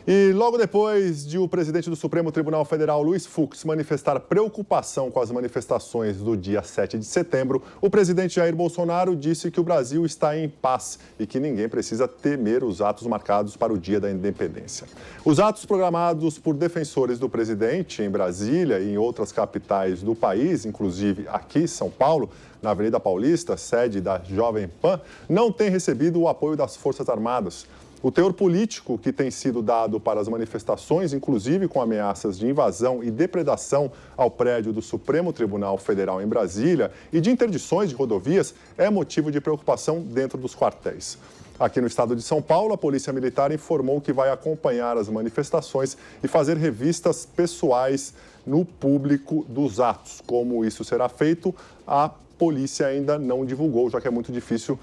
E logo depois de o presidente do Supremo Tribunal Federal, Luiz Fux, manifestar preocupação com as manifestações do dia 7 de setembro, o presidente Jair Bolsonaro disse que o Brasil está em paz e que ninguém precisa temer os atos marcados para o Dia da Independência. Os atos programados por defensores do presidente em Brasília e em outras capitais do país, inclusive aqui em São Paulo, na Avenida Paulista, sede da Jovem Pan, não têm recebido o apoio das Forças Armadas. O teor político que tem sido dado para as manifestações, inclusive com ameaças de invasão e depredação ao prédio do Supremo Tribunal Federal em Brasília e de interdições de rodovias, é motivo de preocupação dentro dos quartéis. Aqui no estado de São Paulo, a Polícia Militar informou que vai acompanhar as manifestações e fazer revistas pessoais no público dos atos. Como isso será feito, a polícia ainda não divulgou, já que é muito difícil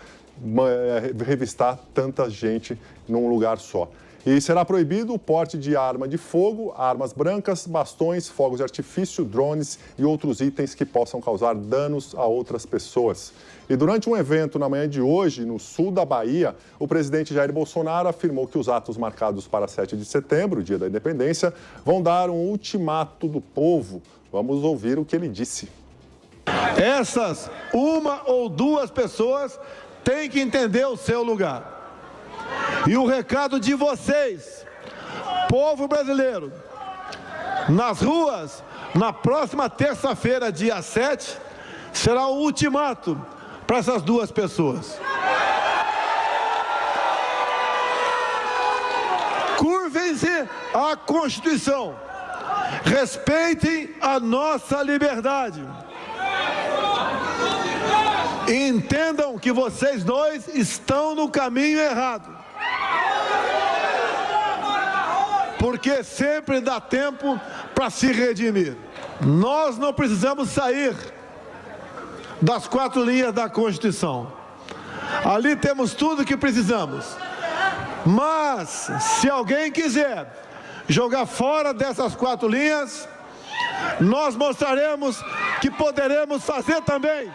revistar tanta gente num lugar só. E será proibido o porte de arma de fogo, armas brancas, bastões, fogos de artifício, drones e outros itens que possam causar danos a outras pessoas. E durante um evento na manhã de hoje, no sul da Bahia, o presidente Jair Bolsonaro afirmou que os atos marcados para 7 de setembro, Dia da Independência, vão dar um ultimato do povo. Vamos ouvir o que ele disse. Essas uma ou duas pessoas têm que entender o seu lugar. E o recado de vocês, povo brasileiro, nas ruas, na próxima terça-feira, dia 7, será o ultimato para essas duas pessoas. Curvem-se à Constituição, respeitem a nossa liberdade. Entendam que vocês dois estão no caminho errado. Porque sempre dá tempo para se redimir. Nós não precisamos sair das 4 linhas da Constituição. Ali temos tudo o que precisamos. Mas, se alguém quiser jogar fora dessas 4 linhas, nós mostraremos que poderemos fazer também.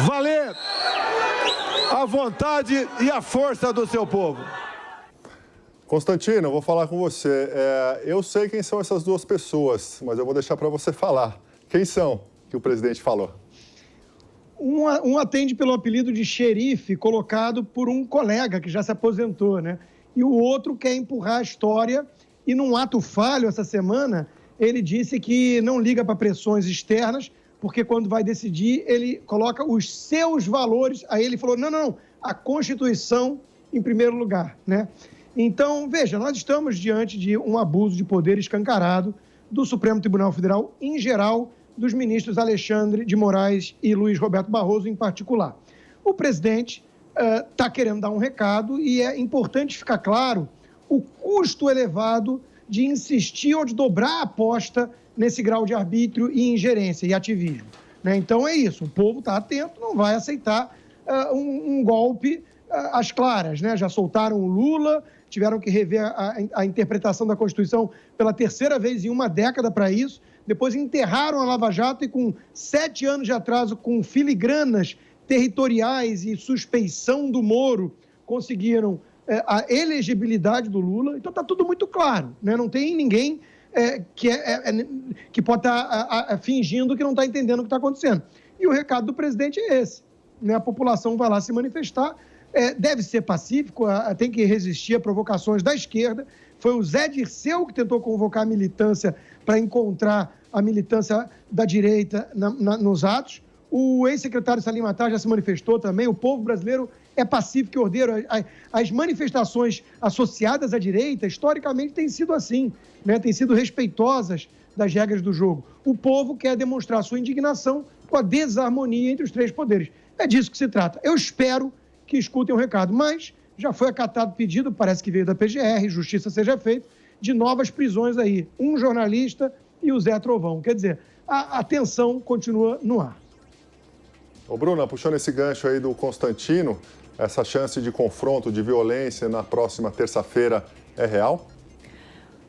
Valer a vontade e a força do seu povo. Constantino, eu vou falar com você. Eu sei quem são essas duas pessoas, mas eu vou deixar para você falar. Quem são que o presidente falou? Um atende pelo apelido de xerife, colocado por um colega que já se aposentou, né? E o outro quer empurrar a história e, num ato falho essa semana, ele disse que não liga para pressões externas, porque quando vai decidir, ele coloca os seus valores. Aí ele falou, não, a Constituição em primeiro lugar, né? Então, veja, nós estamos diante de um abuso de poder escancarado do Supremo Tribunal Federal, em geral, dos ministros Alexandre de Moraes e Luiz Roberto Barroso, em particular. O presidente está querendo dar um recado e é importante ficar claro o custo elevado de insistir ou de dobrar a aposta nesse grau de arbítrio e ingerência e ativismo, né? Então é isso, o povo está atento, não vai aceitar um golpe às claras, né? Já soltaram o Lula, tiveram que rever a interpretação da Constituição pela 3ª vez em uma década para isso, depois enterraram a Lava Jato e com 7 anos de atraso, com filigranas territoriais e suspeição do Moro, conseguiram a elegibilidade do Lula. Então está tudo muito claro, né? Não tem ninguém que pode estar fingindo que não está entendendo o que está acontecendo. E o recado do presidente é esse, né? A população vai lá se manifestar, deve ser pacífico, tem que resistir a provocações da esquerda. Foi o Zé Dirceu que tentou convocar a militância para encontrar a militância da direita nos atos. O ex-secretário Salim Matar já se manifestou também. O povo brasileiro é pacífico e ordeiro. As manifestações associadas à direita, historicamente, têm sido assim, né? Têm sido respeitosas das regras do jogo. O povo quer demonstrar sua indignação com a desarmonia entre os 3 poderes. É disso que se trata. Eu espero que escutem o recado, mas já foi acatado o pedido, parece que veio da PGR, justiça seja feita, de novas prisões aí. Um jornalista e o Zé Trovão. Quer dizer, a tensão continua no ar. Ô, Bruna, puxando esse gancho aí do Constantino, essa chance de confronto, de violência na próxima terça-feira é real?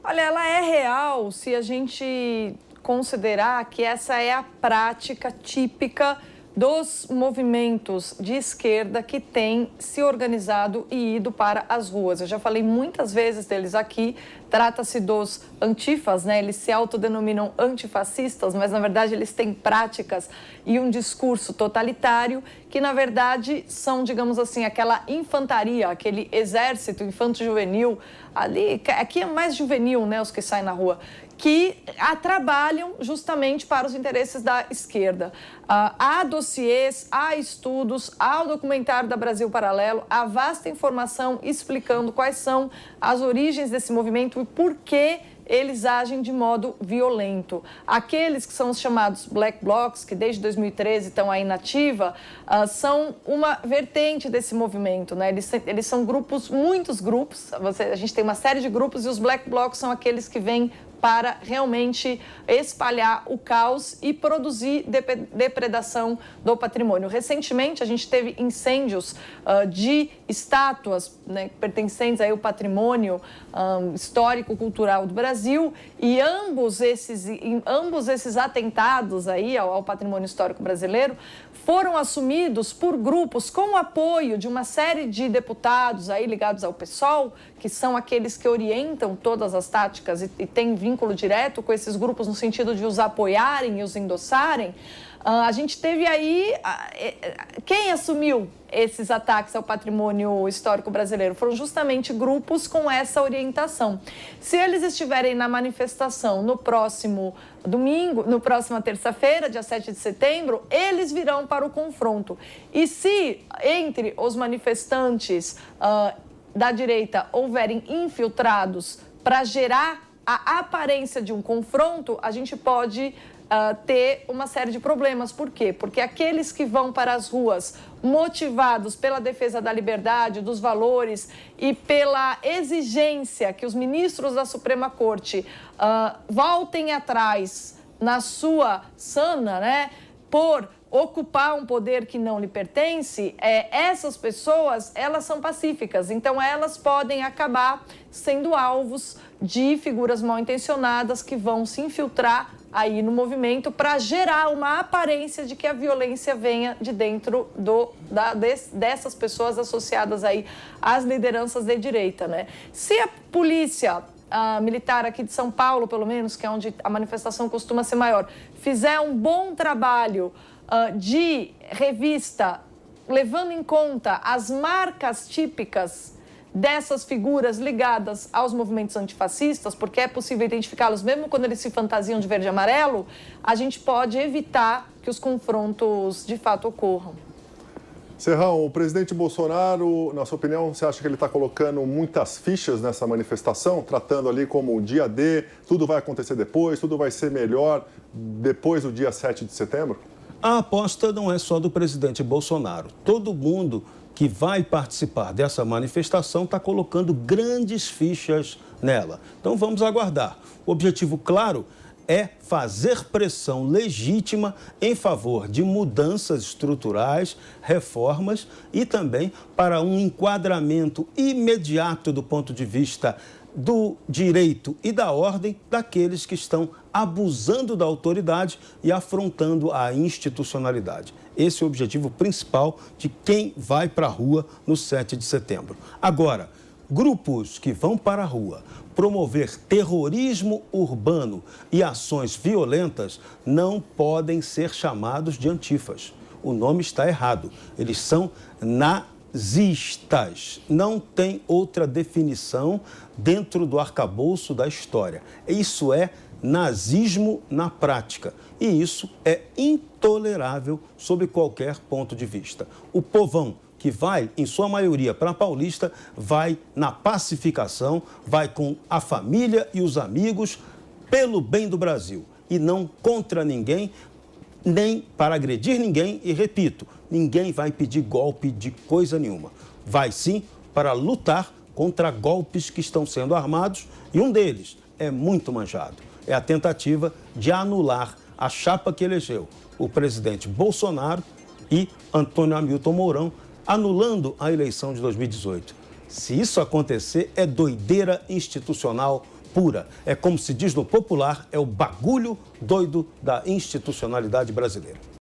Olha, ela é real se a gente considerar que essa é a prática típica dos movimentos de esquerda que têm se organizado e ido para as ruas. Eu já falei muitas vezes deles aqui, trata-se dos antifas, né? Eles se autodenominam antifascistas, mas na verdade eles têm práticas e um discurso totalitário que na verdade são, digamos assim, aquela infantaria, aquele exército infanto-juvenil, ali, aqui é mais juvenil, né, os que saem na rua, que trabalham justamente para os interesses da esquerda. Há dossiês, há estudos, há o documentário da Brasil Paralelo, há vasta informação explicando quais são as origens desse movimento e por que eles agem de modo violento. Aqueles que são os chamados Black Blocs, que desde 2013 estão aí na ativa, são uma vertente desse movimento, né? Eles são grupos, muitos grupos, a gente tem uma série de grupos e os Black Blocs são aqueles que vêm para realmente espalhar o caos e produzir depredação do patrimônio. Recentemente, a gente teve incêndios de estátuas, né, pertencentes aí ao patrimônio histórico-cultural do Brasil, e ambos esses atentados aí ao patrimônio histórico brasileiro foram assumidos por grupos com o apoio de uma série de deputados aí ligados ao PSOL, que são aqueles que orientam todas as táticas e têm vínculo direto com esses grupos no sentido de os apoiarem e os endossarem. A gente teve aí... Quem assumiu esses ataques ao patrimônio histórico brasileiro? Foram justamente grupos com essa orientação. Se eles estiverem na manifestação no próximo domingo, na próxima terça-feira, dia 7 de setembro, eles virão para o confronto. E se entre os manifestantes da direita houverem infiltrados para gerar a aparência de um confronto, a gente pode ter uma série de problemas. Por quê? Porque aqueles que vão para as ruas motivados pela defesa da liberdade, dos valores e pela exigência que os ministros da Suprema Corte voltem atrás na sua sana, né, por ocupar um poder que não lhe pertence, essas pessoas, elas são pacíficas, então elas podem acabar sendo alvos de figuras mal intencionadas que vão se infiltrar aí no movimento para gerar uma aparência de que a violência venha de dentro dessas pessoas associadas aí às lideranças de direita, né? Se a polícia militar aqui de São Paulo, pelo menos, que é onde a manifestação costuma ser maior, fizer um bom trabalho de revista, levando em conta as marcas típicas dessas figuras ligadas aos movimentos antifascistas, porque é possível identificá-los mesmo quando eles se fantasiam de verde e amarelo, a gente pode evitar que os confrontos de fato ocorram. Serrão, o presidente Bolsonaro, na sua opinião, você acha que ele está colocando muitas fichas nessa manifestação, tratando ali como o dia D, tudo vai acontecer depois, tudo vai ser melhor depois do dia 7 de setembro? A aposta não é só do presidente Bolsonaro. Todo mundo que vai participar dessa manifestação está colocando grandes fichas nela. Então vamos aguardar. O objetivo, claro, é fazer pressão legítima em favor de mudanças estruturais, reformas e também para um enquadramento imediato do ponto de vista do direito e da ordem daqueles que estão abusando da autoridade e afrontando a institucionalidade. Esse é o objetivo principal de quem vai para a rua no 7 de setembro. Agora, grupos que vão para a rua promover terrorismo urbano e ações violentas não podem ser chamados de antifas. O nome está errado. Eles são nazistas. Não tem outra definição dentro do arcabouço da história. Isso é nazismo na prática. E isso é intolerável sob qualquer ponto de vista. O povão que vai, em sua maioria, para a Paulista, vai na pacificação, vai com a família e os amigos pelo bem do Brasil. E não contra ninguém, nem para agredir ninguém. E, repito, ninguém vai pedir golpe de coisa nenhuma. Vai, sim, para lutar contra golpes que estão sendo armados. E um deles é muito manjado. É a tentativa de anular a chapa que elegeu o presidente Bolsonaro e Antônio Hamilton Mourão, anulando a eleição de 2018. Se isso acontecer, é doideira institucional pura. É como se diz no popular, é o bagulho doido da institucionalidade brasileira.